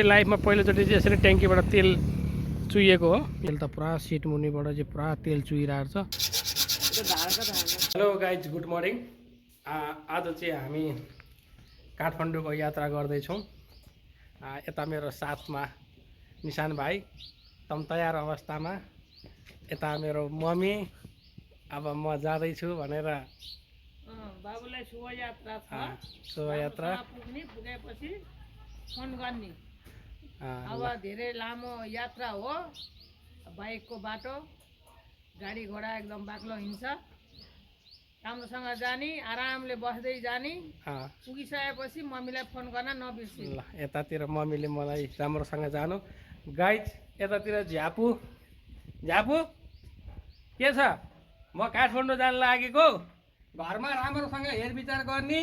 लाइफमा पहिलोचोटि चाहिँ यसरी ट्याङ्कीबाट तेल चुहिएको हो। तेल त पुरा सिट मुनिबाट चाहिँ पुरा तेल चुहिरहेको छ। Hello guys, good morning. आज चाहिँ हामी काठमाडौँको यात्रा गर्दैछौँ। यता मेरो साथमा निशान भाइ तम तयार अवस्थामा, यता मेरो मम्मी अब म जाँदैछु भनेर बाबुलाई शुभयात्रा छ। शोभायात्रा पुगेपछि फोन गर्ने। अब धेरै लामो यात्रा हो, बाइकको बाटो, गाडी घोडा एकदम बाक्लो हिँड्छ। राम्रोसँग जाने, आरामले बस्दै जाने। पुगिसकेपछि मम्मीलाई फोन गर्न नबिर्सि। ल, यतातिर मम्मीले मलाई राम्रोसँग जानु। गाइज, यतातिर झ्यापु झ्यापु के छ? म काठमाडौँ जान लागेको। घरमा राम्रोसँग हेरविचार गर्ने,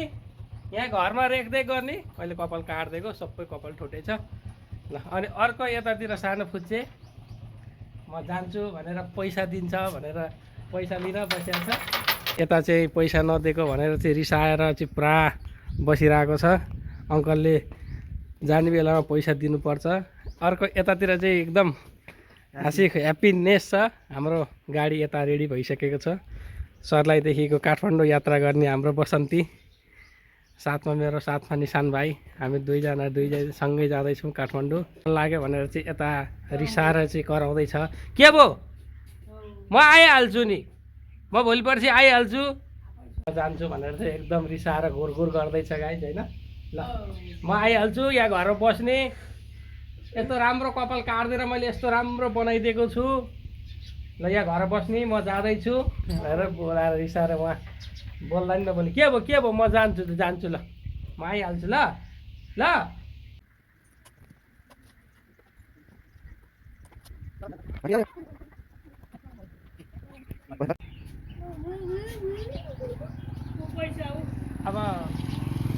यहाँ घरमा रेखदेख गर्ने। अहिले कपाल काट्दिएको, सबै कपाल ठुटेछ। ल, अनि अर्को यतातिर सानो फुच्चे म जान्छु भनेर पैसा दिन्छ भनेर पैसा लिन बसेको छ। यता चाहिँ पैसा नदिएको भनेर चाहिँ रिसाएर चाहिँ पुरा बसिरहेको छ। अङ्कलले जाने बेलामा पैसा दिनुपर्छ। अर्को यतातिर चाहिँ एकदम ह्याप्पिनेस छ। हाम्रो गाडी यता रेडी भइसकेको छ। सर्लाहीदेखिको काठमाडौँ यात्रा गर्ने हाम्रो बसन्ती, साथमा मेरो साथमा निशान भाइ, हामी दुईजना सँगै जाँदैछौँ काठमाडौँ। लाग्यो भनेर चाहिँ यता रिसाएर चाहिँ कराउँदैछ। के भो, म आइहाल्छु नि, म भोलि पर्सि आइहाल्छु, जान्छु भनेर चाहिँ एकदम रिसाएर घुरघुर गर्दैछ गाइज, होइन? ल, म आइहाल्छु, यहाँ घरमा बस्ने। यस्तो राम्रो कपाल काट्दिएर मैले यस्तो राम्रो बनाइदिएको छु। ल, यहाँ घर बस्ने, म जाँदैछु भनेर बोलाएर रिसाएर उहाँ बोल्दा नि नबोल्ने। के भयो, म जान्छु ल, म आइहाल्छु ल। ल, अब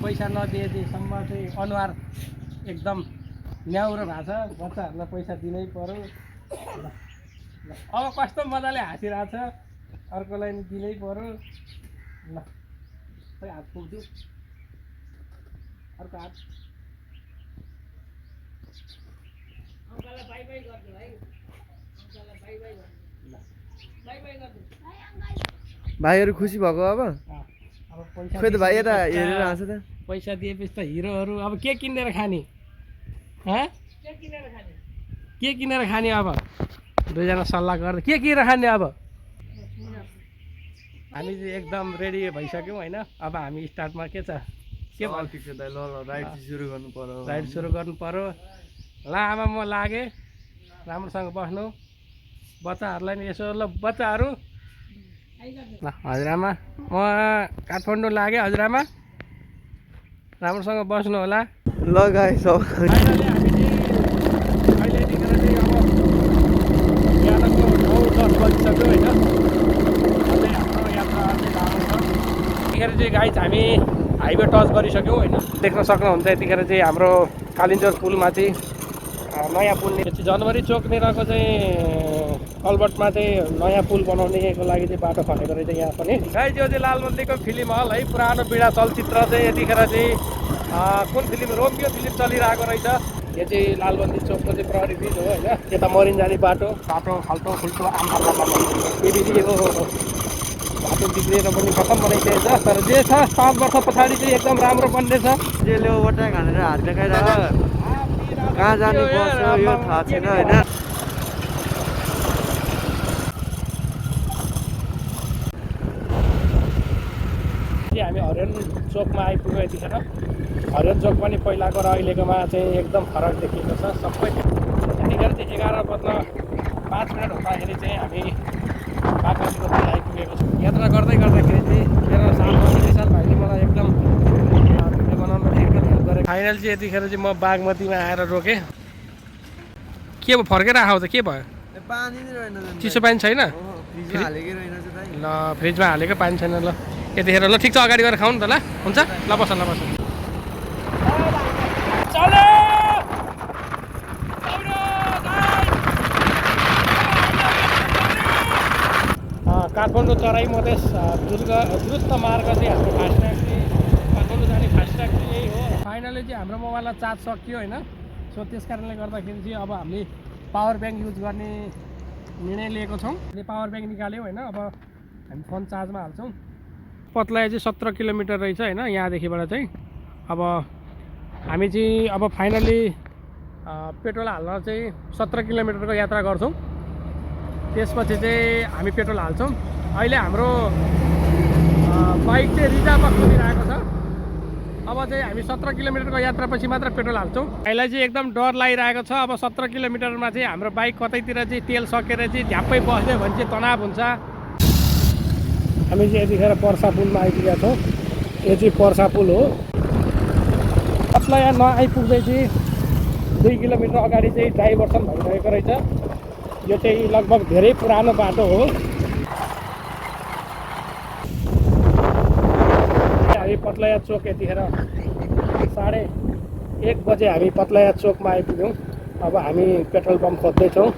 पैसा नदिएसम्म चाहिँ अनुहार एकदम न्याउरो भएको छ। बच्चाहरूलाई पैसा दिनै पर्यो। ल, अब कस्तो मजाले हाँसिरहेको छ, अर्कोलाई नि दिनै पर्यो। ल, खै हात पुग्छु, अर्को हात। अङ्कललाई बाई बाई गर्छु है, अङ्कललाई बाई बाई गर्छु, बाई बाई गर्छु। भाइहरू खुसी भएको अब पैसा खोइ त भाइ यता हेरेर हाँस त। पैसा दिएपछि त हिरोहरू अब के किनेर खाने? के किनेर खाने? के किनेर खाने? अब दुईजना सल्लाह गर्दा के किनेर खाने? अब हामी चाहिँ एकदम रेडी भइसक्यौँ, होइन? अब हामी स्टार्टमा के छ, के ल राइड सुरु गर्नु पर्यो। राइड सुरु गर्नु पर्यो। ल, आमा म लागेँ, राम्रोसँग बस्नु। बच्चाहरूलाई नि यसो, ल बच्चाहरू, ल हजुरआमा म काठमाडौँ लागेँ, हजुरआमा राम्रोसँग बस्नु होला। ल गाइस, फाइनली हामी चाहिँ अहिलेदेखि चाहिँ अब बिहानको 9-10 बजिसक्यो, होइन? अझै हाम्रो यात्रा अझै लामो छ। यतिखेर चाहिँ गाइज हामी हाइवे टच गरिसक्यौँ, होइन? देख्न सक्नुहुन्छ यतिखेर चाहिँ हाम्रो कालिन्जर पुलमा चाहिँ नयाँ पुल जनवरी चोकनिरको चाहिँ कलबटमा चाहिँ नयाँ पुल बनाउनेको लागि चाहिँ बाटो खनेको रहेछ यहाँ पनि। गाइज, यो चाहिँ लालबन्दीको फिल्म हल है, पुरानो बिडा चलचित्र चाहिँ यतिखेर चाहिँ कुन फिल्म, रोमियो फिल्म चलिरहेको रहेछ। यो चाहिँ लालबन्दी चोकको चाहिँ प्रहरी ब्रिज हो, होइन? यता मरिन जाने बाटो फाल्टो फुल्टो फेरि यो बाटो बिग्रिएर पनि खतम बनाइसकेको छ। तर जे छ 5 वर्ष पछाडि चाहिँ एकदम राम्रो बन्नेछ। जेले ओभरटाइम हानेर हात देखाएर कहाँ जानु पर्छ यो थाहा छैन, होइन? हामी हरियन चोकमा आइपुग्यो यतिखेर। हरियन चोक पनि पहिलाको र अहिलेकोमा चाहिँ एकदम फरक देखिएको छ सबै। यतिखेर चाहिँ 11:05 हुँदाखेरि चाहिँ हामी बागमतीको तिर आइपुगेको छौँ। यात्रा गर्दाखेरि चाहिँ मेरो साथमा निशान भाइले मलाई एकदम भिडियो बनाउनु एकदम हेल्प गरेको। फाइनल चाहिँ यतिखेर चाहिँ म बागमतीमा आएर रोकेँ। के भयो, फर्केर आउँछ? के भयो? पानी नै रहेन, चिसो पानी छैन? फ्रिजमा हालेकै रहेन दाइ। ल, फ्रिजमा हालेको पानी छैन। ल, यतिखेर ल ठिक छ, अगाडि गएर खाउँ न त। ल, हुन्छ, ल बस। काठमाडौँ तराई मधेस द्रुत मार्ग चाहिँ हाम्रो फास्ट्याग चाहिँ काठमाडौँ जाने फास्ट्याग चाहिँ यही हो। फाइनली चाहिँ हाम्रो मोबाइलमा चार्ज सकियो, होइन? सो त्यस कारणले गर्दाखेरि चाहिँ अब हामीले पावर ब्याङ्क युज गर्ने निर्णय लिएको छौँ। अहिले पावर ब्याङ्क निकाल्यौँ होइन, अब हामी फोन चार्जमा हाल्छौँ। पत्लाया चाहिँ 17 किलोमिटर रहेछ होइन यहाँदेखिबाट चाहिँ। अब हामी चाहिँ अब फाइनली पेट्रोल हाल्न चाहिँ 17 किलोमिटरको यात्रा गर्छौँ। त्यसपछि चाहिँ हामी पेट्रोल हाल्छौँ। अहिले हाम्रो बाइक चाहिँ रिजर्भमा कुदिरहेको छ। अब चाहिँ हामी 17 किलोमिटरको यात्रापछि मात्र पेट्रोल हाल्छौँ। अहिले चाहिँ एकदम डर लागिरहेको छ। अब 17 किलोमिटरमा चाहिँ हाम्रो बाइक कतैतिर चाहिँ तेल सकेर चाहिँ झ्याप्पै बस्यो भने चाहिँ तनाव हुन्छ। हामी चाहिँ यतिखेर पर्सा पुलमा आइपुगेका छौँ। यो चाहिँ पर्सा पुल हो। पत्लाया नआइपुग्दै चाहिँ 2 किलोमिटर अगाडि चाहिँ डाइभर्सन भइरहेको रहेछ। यो चाहिँ लगभग धेरै पुरानो बाटो हो। हामी पत्लाया चोक यतिखेर 1:30 बजे हामी पत्लाया चोकमा आइपुग्यौँ। अब हामी पेट्रोल पम्प खोज्दैछौँ।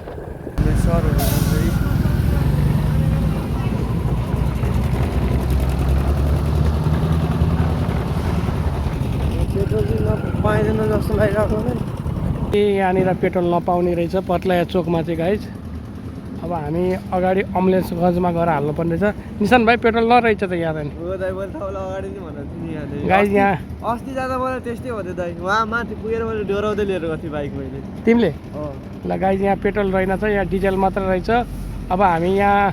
पाइँदैन जस्तो लागिरहेको छ। यहाँनिर पेट्रोल नपाउने रहेछ पत्लाया चोकमा चाहिँ गाइज। अब हामी अगाडि अम्लेसगञ्जमा गएर हाल्नुपर्ने रहेछ। निशान भाइ पेट्रोल नरहेछ त यहाँ त गाइज। यहाँ अस्ति जाँदा मलाई त्यस्तै हो त्यो दाइ, वहाँ माथि पुगेर मैले डोराउँदै लिएर गएको थिएँ बाइक मैले। तिमीले ल गाइज यहाँ पेट्रोल रहेन छ, यहाँ डिजल मात्र रहेछ। अब हामी यहाँ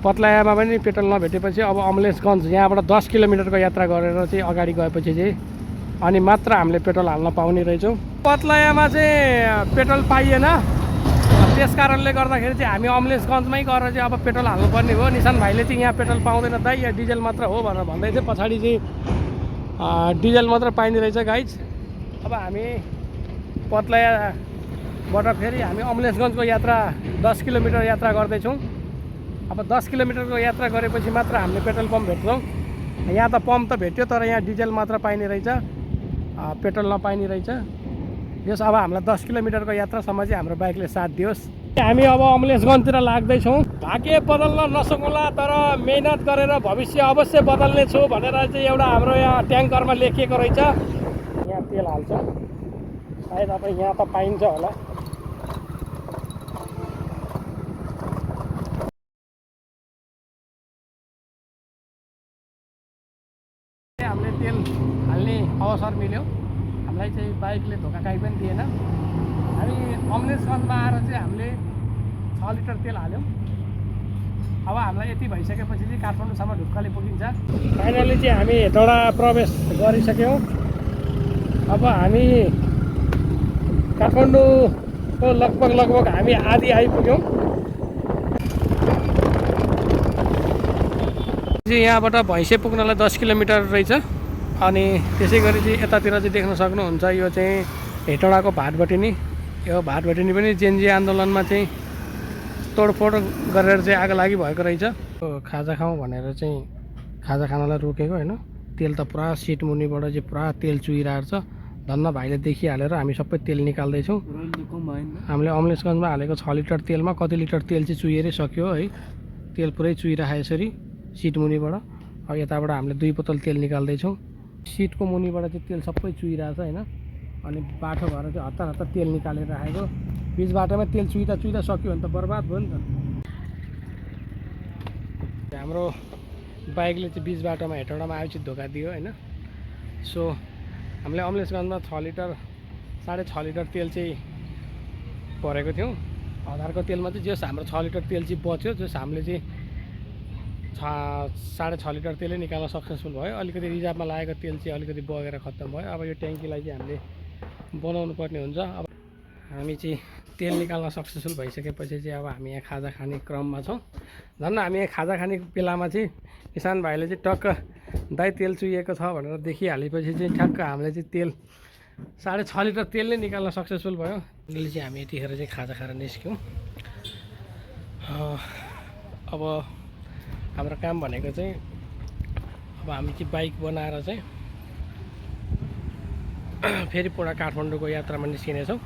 पत्लायामा पनि पेट्रोल नभेटेपछि अब अम्लेसगञ्ज यहाँबाट 10 किलोमिटरको यात्रा गरेर चाहिँ अगाडि गएपछि चाहिँ अनि मात्र हामीले पेट्रोल हाल्न पाउने रहेछौँ। पत्लायामा चाहिँ पेट्रोल पाइएन। त्यस कारणले गर्दाखेरि चाहिँ हामी अम्लेसगञ्जमै गएर चाहिँ अब पेट्रोल हाल्नुपर्ने हो। निशान भाइले चाहिँ यहाँ पेट्रोल पाउँदैन दाइ, यहाँ डिजल मात्र हो भनेर भन्दै थियो। पछाडि चाहिँ डिजल मात्र पाइने रहेछ गाइज। अब हामी पत्लायाबाट फेरि हामी अम्लेसगञ्जको यात्रा 10 किलोमिटर यात्रा गर्दैछौँ। अब 10 किलोमिटरको यात्रा गरेपछि मात्र हामीले पेट्रोल पम्प भेट्छौँ। यहाँ त पम्प त भेट्यो तर यहाँ डिजल मात्र पाइने रहेछ, पेट्रोल नपाइने रहेछ। यस अब हामीलाई 10 किलोमिटरको यात्रासम्म चाहिँ हाम्रो बाइकले साथ दियोस्। हामी अब अम्लेसगञ्जतिर लाग्दैछौँ। भाग्य बदल्न नसकौँला तर मेहनत गरेर भविष्य अवश्य बदल्ने छु भनेर चाहिँ एउटा हाम्रो यहाँ ट्याङ्करमा लेखिएको रहेछ। यहाँ तेल हाल्छ सायद, अब यहाँ त पाइन्छ होला। हामीले तेल हाल्ने अवसर मिल्यो। हामीलाई चाहिँ बाइकले धोका काहीँ पनि दिएन। हामी अम्लेसगञ्जमा आएर चाहिँ हामीले 6 लिटर तेल हाल्यौँ। अब हामीलाई यति भइसकेपछि चाहिँ काठमाडौँसम्म ढुक्कले पुगिन्छ। फाइनली चाहिँ हामी हेटौँडा प्रवेश गरिसक्यौँ। अब हामी काठमाडौँको लगभग हामी आधी आइपुग्यौँ। यहाँबाट भैँसे पुग्नलाई 10 किलोमिटर रहेछ। अनि त्यसै गरी चाहिँ यतातिर चाहिँ देख्न सक्नुहुन्छ यो चाहिँ हेटौँडाको भाटबटिनी। यो भाटबटिनी पनि जेएनजी आन्दोलनमा चाहिँ तोडफोड गरेर चाहिँ आगो लागि भएको रहेछ। खाजा खाउँ भनेर चाहिँ खाजा खानलाई रोकेको होइन। तेल त पुरा सिट मुनिबाट चाहिँ पुरा तेल चुहिरहेको छ। धन्न भाइले देखिहालेर हामी सबै तेल निकाल्दैछौँ। हामीले अम्लेसगञ्जमा हालेको 6 लिटर तेलमा कति लिटर तेल चाहिँ चुहिएरै सक्यो है। तेल पुरै चुहिरहेको यसरी सिट मुनिबाट। अब यताबाट हामीले 2 बोतल तेल निकाल्दैछौँ। सिटको मुनिबाट चाहिँ तेल सबै चुहिरहेको छ होइन। अनि बाटो भएर चाहिँ हतार तेल निकालेर राखेको। बिच बाटोमा तेल चुहिँदा सक्यो भने त बर्बाद भयो नि त। हाम्रो बाइकले चाहिँ बिच बाटोमा हेटौँडामा आयोजित धोका दियो होइन। सो हामीले अम्लेसगञ्जमा 6 लिटर 6.5 लिटर तेल चाहिँ भरेको थियौँ। हजारको तेलमा चाहिँ जस हाम्रो 6 लिटर तेल चाहिँ बच्यो, जस हामीले चाहिँ 6.5 लिटर तेलै निकाल्न सक्सेसफुल भयो। अलिकति रिजर्भमा लागेको तेल चाहिँ अलिकति बगेर खत्तम भयो। अब यो ट्याङ्कीलाई चाहिँ हामीले बनाउनु पर्ने हुन्छ। अब हामी चाहिँ तेल निकाल्न सक्सेसफुल भइसकेपछि चाहिँ अब हामी यहाँ खाजा खाने क्रममा छौँ। झन् हामी यहाँ खाजा खाने बेलामा चाहिँ किसान भाइले चाहिँ टक्क दाइ तेल चुहिएको छ भनेर देखिहालेपछि चाहिँ ठ्याक्क हामीले चाहिँ तेल 6.5 लिटर तेल नै निकाल्न सक्सेसफुल भयो। अहिले चाहिँ हामी यतिखेर चाहिँ खाजा खाएर निस्क्यौँ। अब हाम्रो काम भनेको चाहिँ अब हामी चाहिँ बाइक बनाएर चाहिँ फेरि पुरा काठमाडौँको यात्रामा निस्किनेछौँ।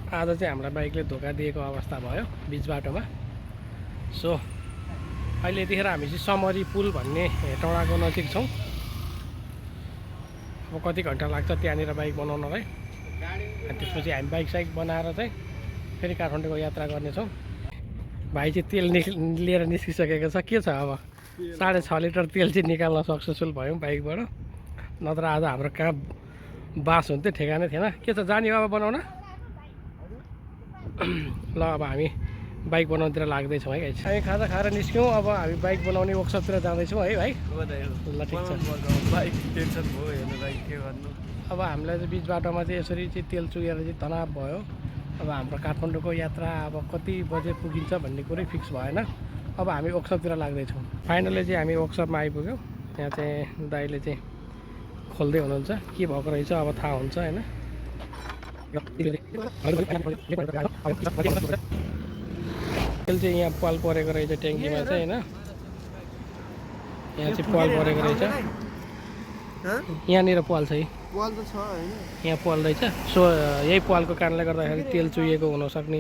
आज चाहिँ हामीलाई बाइकले धोका दिएको अवस्था भयो बिच बाटोमा। सो अहिले यतिखेर हामी चाहिँ समरी पुल भन्ने हेटौँडाको नजिक छौँ। अब कति घन्टा लाग्छ त्यहाँनिर बाइक बनाउनलाई अनि त्यसपछि हामी बाइक साइक बनाएर चाहिँ फेरि काठमाडौँको यात्रा गर्नेछौँ। भाइ चाहिँ तेल लिएर निस्किसकेको छ। के छ अब 6.5 लिटर तेल चाहिँ निकाल्न सक्सेसफुल भयौँ बाइकबाट, नत्र आज हाम्रो कहाँ बास हुन्थ्यो ठेगानै थिएन। के छ जाने अब बनाउन? ल अब हामी बाइक बनाउनुतिर लाग्दैछौँ है। हामी खाजा खाएर निस्क्यौँ, अब हामी बाइक बनाउने वर्कसपतिर जाँदैछौँ है भाइ। ल ठिक छ। बाइक टेन्सन भयो हेर्नु भाइ, के गर्नु। अब हामीलाई चाहिँ बिच बाटोमा चाहिँ यसरी चाहिँ तेल चुहेर चाहिँ तनाव भयो। अब हाम्रो काठमाडौँको यात्रा अब कति बजे पुगिन्छ भन्ने कुरै फिक्स भएन। अब हामी वर्कसपतिर लाग्दैछौँ। फाइनली चाहिँ हामी वर्कसपमा आइपुग्यौँ। यहाँ चाहिँ दाइले चाहिँ खोल्दै हुनुहुन्छ, के भएको रहेछ अब थाहा हुन्छ होइन। तेल चाहिँ यहाँ पाल परेको रहेछ ट्याङ्कीमा चाहिँ होइन। यहाँ चाहिँ पाल परेको रहेछ, यहाँनिर पाल छ, पाल त छ होइन, यहाँ पाल रहेछ। सो यही पालको कारणले गर्दाखेरि तेल चुहिएको हुनसक्ने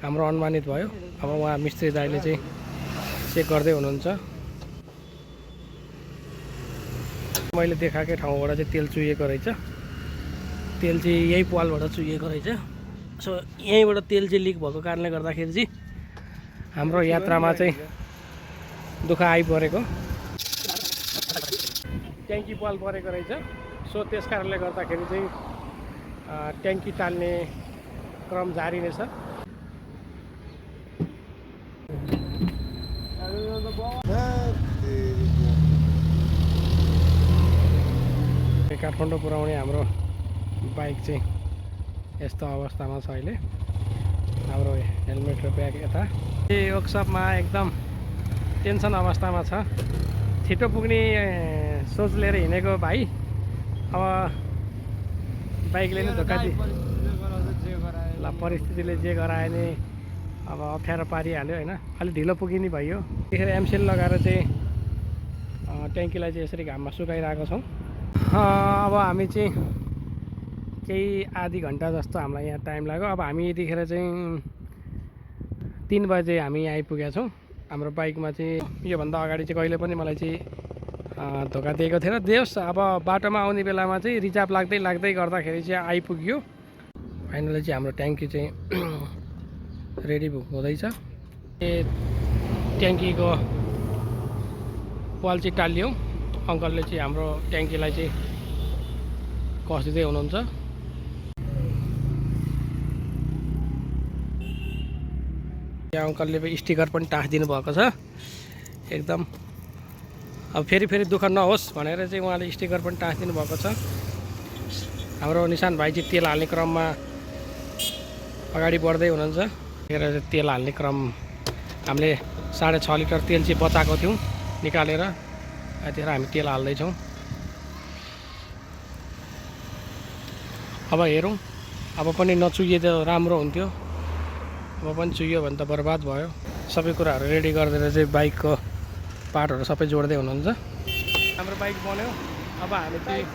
हाम्रो अनुमानित भयो। अब उहाँ मिस्त्री दाइले चाहिँ चेक गर्दै हुनुहुन्छ। मैले देखाएकै ठाउँबाट चाहिँ तेल चुहिएको रहेछ। तेल चाहिँ यही पालबाट चुहिएको रहेछ। सो यहीँबाट तेल चाहिँ लिक भएको कारणले गर्दाखेरि चाहिँ हाम्रो यात्रामा चाहिँ दुःख आइपरेको। ट्याङ्की पाल परेको रहेछ। सो त्यस कारणले गर्दाखेरि चाहिँ ट्याङ्की टाल्ने क्रम जारी नै छ। काठमाडौँ पुर्याउने हाम्रो बाइक चाहिँ यस्तो अवस्थामा छ अहिले। हाम्रो हेलमेट र ब्याग यता वर्कसपमा एकदम टेन्सन अवस्थामा छ। छिटो पुग्ने सोच लिएर हिँडेको भाइ अब बाइकले नै धोका दियो। ल परिस्थितिले जे गरायो नि अब अप्ठ्यारो पारिहाल्यो होइन। अलिक ढिलो पुगिने भयो। त्यतिखेर एमसिल लगाएर चाहिँ ट्याङ्कीलाई चाहिँ यसरी घाममा सुकाइरहेको छौँ। अब हामी चाहिँ केही आधी घन्टा जस्तो हामीलाई यहाँ टाइम लाग्यो। अब हामी यतिखेर चाहिँ 3 बजे हामी यहाँ आइपुगेका छौँ। हाम्रो बाइकमा चाहिँ योभन्दा अगाडि चाहिँ कहिले पनि मलाई चाहिँ धोका दिएको थिएन। देश अब बाटोमा आउने बेलामा चाहिँ रिजर्भ लाग्दै गर्दाखेरि चाहिँ आइपुग्यो। फाइनली चाहिँ हाम्रो ट्याङ्की चाहिँ रेडी हुँदैछ। ट्याङ्कीको पाल चाहिँ टालियो। अङ्कलले चाहिँ हाम्रो ट्याङ्कीलाई चाहिँ कसिँदै हुनुहुन्छ। यहाँ अङ्कलले स्टिकर पनि टाँसिदिनु भएको छ एकदम। अब फेरि दुःख नहोस् भनेर चाहिँ उहाँले स्टिकर पनि टाँसिदिनु भएको छ। हाम्रो निशान भाइ चाहिँ तेल हाल्ने क्रममा अगाडि बढ्दै हुनुहुन्छ। तेल हाल्ने क्रम हामीले 6.5 लिटर तेल चाहिँ बचाएको थियौँ निकालेर। यतिखेर हामी तेल हाल्दैछौँ। अब हेरौँ, अब पनि नचुहिए त राम्रो हुन्थ्यो। अब पनि चुहियो भने त बर्बाद भयो। सबै कुराहरू रेडी गरिदिएर चाहिँ बाइकको पार्टहरू सबै जोड्दै हुनुहुन्छ। हाम्रो बाइक बन्यो। अब हामी चाहिँ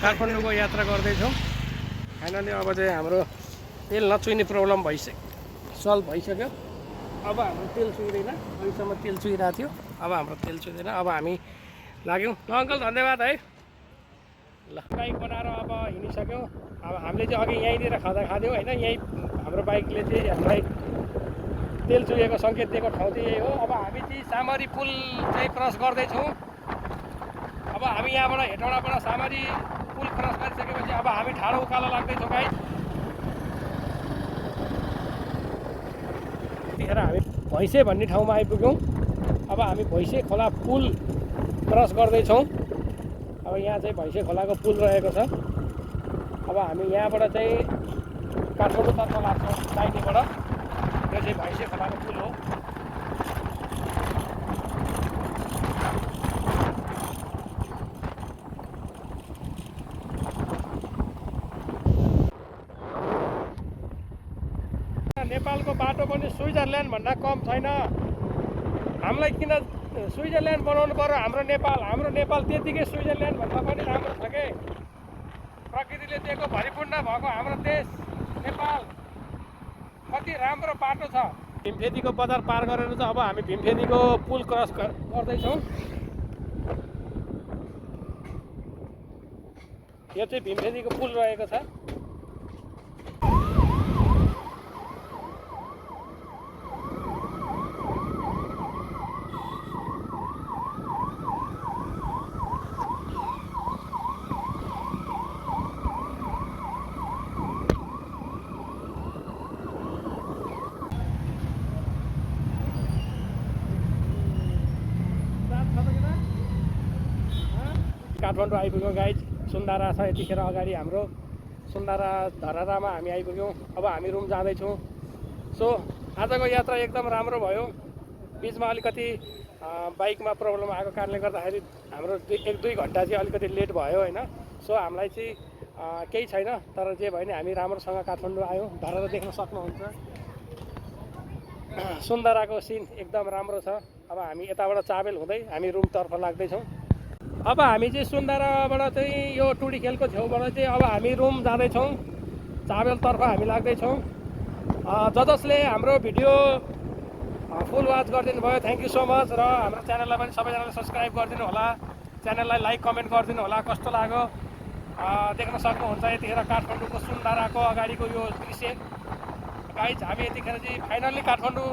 काठमाडौँको यात्रा गर्दैछौँ। फाइनली अब चाहिँ हाम्रो तेल नचुहिने प्रब्लम सल्भ भइसक्यो। अब हाम्रो तेल चुहिँदैन। अहिलेसम्म तेल चुहिरहेको थियो, अब हाम्रो तेल चुहिँदैन। अब हामी लाग्यौँ। ल अङ्कल धन्यवाद है। ल बाइक बनाएर अब हिँडिसक्यौँ। अब हामीले चाहिँ अघि यहीँनिर खादियौँ होइन। यहीँ हाम्रो बाइकले चाहिँ हामीलाई तेल चुहिएको सङ्केत दिएको ठाउँ चाहिँ यही हो। अब हामी चाहिँ सामरी पुल चाहिँ क्रस गर्दैछौँ। अब हामी यहाँबाट हेटौँडाबाट सामरी पुल क्रस गरिसकेपछि अब हामी ठाडो उकालो लाग्दैछौँ गाइस। त्यतिखेर हामी भैँसे भन्ने ठाउँमा आइपुग्यौँ। अब हामी भैँसे खोला पुल क्रस गर्दैछौँ। अब यहाँ चाहिँ भैँसे खोलाको पुल रहेको छ। अब हामी यहाँबाट चाहिँ काठमाडौँतर्फ लाग्छौँ दाहिनेबाट। यो चाहिँ भैँसे खोलाको पुल हो। नेपालको बाटो पनि स्विजरल्यान्ड भन्दा कम छैन। हामीलाई किन स्विजरल्यान्ड बनाउनु पर्यो? हाम्रो नेपाल त्यतिकै स्विजरल्यान्ड भन्दा पनि राम्रो छ के। प्रकृतिले दिएको भरिपूर्ण भएको हाम्रो देश नेपाल कति राम्रो बाटो छ। भीमफेदीको बजार पार गरेर चाहिँ अब हामी भीमफेदीको पुल क्रस गर्दैछौँ। यो चाहिँ भीमफेदीको पुल रहेको छ। काठमाडौँ आइपुग्यौँ गाइज। सुन्दारा छ यतिखेर अगाडि हाम्रो, सुन्दारा धरारामा हामी आइपुग्यौँ। अब हामी रुम जाँदैछौँ। सो आजको यात्रा एकदम राम्रो भयो। बिचमा अलिकति बाइकमा प्रब्लम आएको कारणले गर्दाखेरि हाम्रो 1-2 घन्टा चाहिँ अलिकति लेट भयो होइन। सो हामीलाई चाहिँ केही छैन, तर जे भयो नि हामी राम्रोसँग काठमाडौँ आयौँ। धरारा देख्न सक्नुहुन्छ, सुन्दाराको सिन एकदम राम्रो छ। अब हामी यताबाट चाबेल हुँदै हामी रुमतर्फ लाग्दैछौँ। अब हामी चाहिँ सुन्दाराबाट चाहिँ यो टुडी खेलको छेउबाट चाहिँ अब हामी रुम जाँदैछौँ। चाबेलतर्फ हामी लाग्दैछौँ। जसले हाम्रो भिडियो फुल वाच गरिदिनु भयो, थ्याङ्क यू सो मच। र हाम्रो च्यानललाई पनि सबैजनाले सब्सक्राइब गरिदिनु होला, च्यानललाई लाइक कमेन्ट गरिदिनु होला। कस्तो लाग्यो देख्न सक्नुहुन्छ यतिखेर काठमाडौँको सुन्दाराको अगाडिको यो दृश्य। गाइज हामी यतिखेर चाहिँ फाइनल्ली काठमाडौँ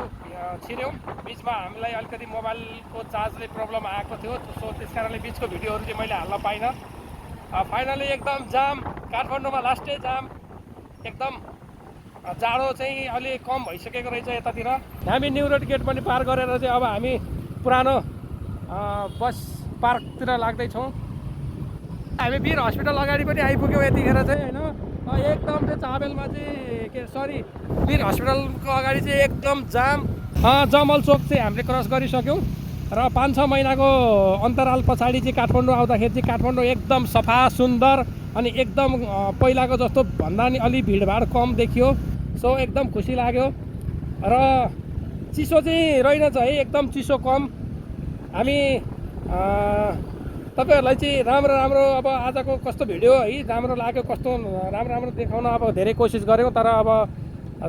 छिर्यौँ। बिचमा हामीलाई अलिकति मोबाइलको चार्जले प्रब्लम आएको थियो, सो त्यस कारणले बिचको भिडियोहरू चाहिँ मैले हाल्न पाइनँ। फाइनल्ली एकदम जाम काठमाडौँमा, लास्टै जाम। एकदम जाडो चाहिँ अलि कम भइसकेको रहेछ यतातिर। हामी न्यु रोड गेट पनि पार गरेर चाहिँ अब हामी पुरानो बस पार्कतिर लाग्दैछौँ। हामी वीर हस्पिटल अगाडि पनि आइपुग्यौँ यतिखेर चाहिँ होइन। एकदम चाहिँ चाबेलमा चाहिँ वीर हस्पिटलको अगाडि चाहिँ एकदम जाम। जमल चोक चाहिँ हामीले क्रस गरिसक्यौँ र 5-6 महिनाको अन्तराल पछाडि चाहिँ काठमाडौँ आउँदाखेरि चाहिँ काठमाडौँ एकदम सफा सुन्दर अनि एकदम पहिलाको जस्तो भन्दा नि अलि भिडभाड कम देखियो। सो एकदम खुसी लाग्यो। र चिसो चाहिँ रहेनछ है, एकदम चिसो कम। हामी तपाईँहरूलाई चाहिँ राम्रो राम्रो अब आजको कस्तो भिडियो है राम्रो लाग्यो, कस्तो राम्रो राम्रो देखाउन अब धेरै कोसिस गऱ्यौँ। तर अब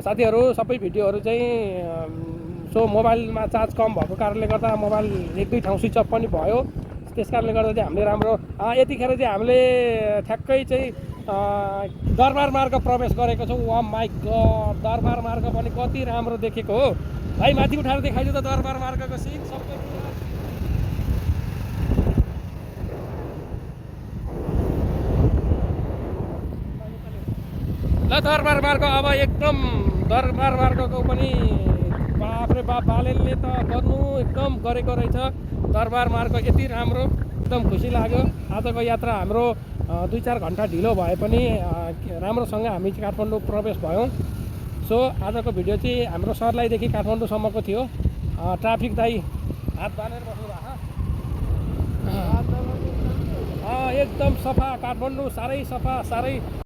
साथीहरू सबै भिडियोहरू चाहिँ सो मोबाइलमा चार्ज कम भएको कारणले गर्दा मोबाइल 1-2 ठाउँ स्विच अफ पनि भयो। त्यस कारणले गर्दा चाहिँ हामीले राम्रो यतिखेर चाहिँ हामीले ठ्याक्कै चाहिँ दरबार मार्ग प्रवेश गरेको छौँ। वाह माइ गड, दरबार मार्ग पनि कति राम्रो देखेको हो भाइ। माथि उठाएर देखाइदियो त दरबार मार्गको सिन सबै। ल दरबार मार्ग अब एकदम दरबार मार्गको पनि बाफ्रे बाप बालेनले त गर्नु एकदम गरेको रहेछ। दरबार मार्ग यति राम्रो, एकदम खुसी लाग्यो। आजको यात्रा हाम्रो 2-4 घन्टा ढिलो भए पनि राम्रोसँग हामी काठमाडौँ प्रवेश भयौँ। सो आजको भिडियो चाहिँ हाम्रो सर्लाहीदेखि काठमाडौँसम्मको थियो। ट्राफिक दाइ हात बाँधेर बस्नु भएको, एकदम सफा काठमाडौँ, साह्रै सफा साह्रै